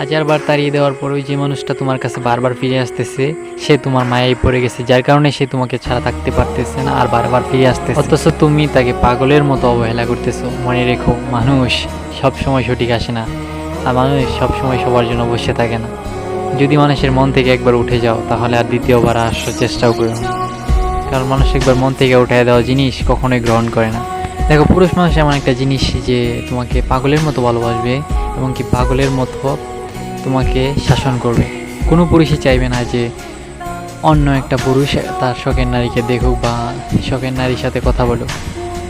হাজারবার তাড়িয়ে দেওয়ার পরেও যে মানুষটা তোমার কাছে বারবার ফিরে আসতেছে সে তোমার মায়ায় পড়ে গেছে, যার কারণে সে তোমাকে ছাড়া থাকতে পারতেছে না আর বারবার ফিরে আসতেছে, অথচ তুমি তাকে পাগলের মতো অবহেলা করতেছো। মনে রেখো, মানুষ সব সময় সঠিক আসে না, আর মানুষ সব সময় সবার জন্য বসে থাকে না। যদি মানুষের মন থেকে একবার উঠে যাও তাহলে আর দ্বিতীয়বার আসার চেষ্টাও করো না, কারণ মানুষ একবার মন থেকে উঠে দেওয়া জিনিস কখনোই গ্রহণ করে না। দেখো, পুরুষ মানুষ এমন একটা জিনিস যে তোমাকে পাগলের মতো ভালোবাসবে এবং কি পাগলের মতো তোমাকে শাসন করবে। কোনো পুরুষই চাইবে না যে অন্য একটা পুরুষ তার শখের নারীকে দেখুক বা শখের নারীর সাথে কথা বলুক।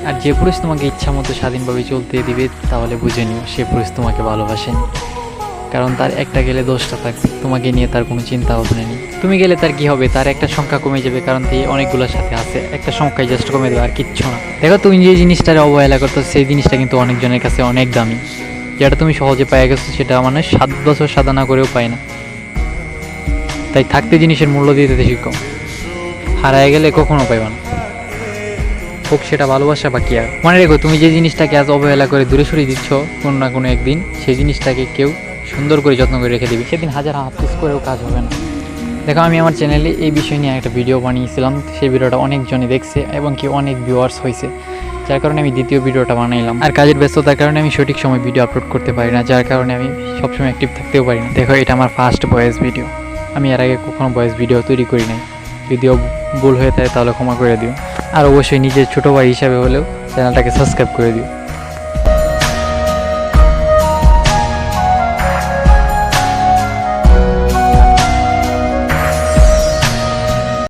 আর যে পুরুষ তোমাকে ইচ্ছা মতো স্বাধীনভাবে চলতে দিবে তাহলে বুঝে নিও সে পুরুষ তোমাকে ভালোবাসেনি, কারণ তার একটা গেলে 10টা থাকবে, তোমাকে নিয়ে তার কোনো চিন্তা ভাবনা নেই। তুমি গেলে তার কি হবে? তার একটা সংখ্যা কমে যাবে, কারণ সে অনেকগুলোর সাথে আছে, একটা সংখ্যায় জাস্ট কমে দেবে আর কিচ্ছু না। দেখো, তুমি যে জিনিসটার অবহেলা করতো সেই জিনিসটা কিন্তু অনেকজনের কাছে অনেক দামি। যেটা তুমি সহজে পেয়ে গেছো সেটা মানুষ 7 বছর সাধনা করেও পায় না। তাই থাকতে জিনিসের মূল্য দিতে শিখো, হারায় গেলে কখনো পাইবা না, হোক সেটা ভালোবাসা বা কি। আর মনে রেখো, তুমি যে জিনিসটাকে আজ অবহেলা করে দূরে সরিয়ে দিচ্ছ, কোনো না কোনো একদিন সেই জিনিসটাকে কেউ সুন্দর করে যত্ন করে রেখে দিবে, সেদিন হাজার হাফিস করেও কাজ হবে না। দেখো, আমি আমার চ্যানেলে এই বিষয় নিয়ে একটা ভিডিও বানিয়েছিলাম, সেই ভিডিওটা অনেকজনই দেখছে এবং কি অনেক ভিউয়ার্স হয়েছে, যার কারণে আমি দ্বিতীয় ভিডিওটা বানাইলাম। আর কাজের ব্যস্ততার কারণে আমি সঠিক সময় ভিডিও আপলোড করতে পারি না, যার কারণে আমি সবসময় অ্যাক্টিভ থাকতেও পারি না। দেখো, এটা আমার ফার্স্ট ভয়েস ভিডিও, আমি এর আগে কখনো ভয়েস ভিডিও তৈরি করি নাই। যদিও ভুল হয়ে থাকে তাহলে ক্ষমা করে দিও, আর অবশ্যই নিজের ছোটো ভাই হিসাবে হলেও চ্যানেলটাকে সাবস্ক্রাইব করে দিও।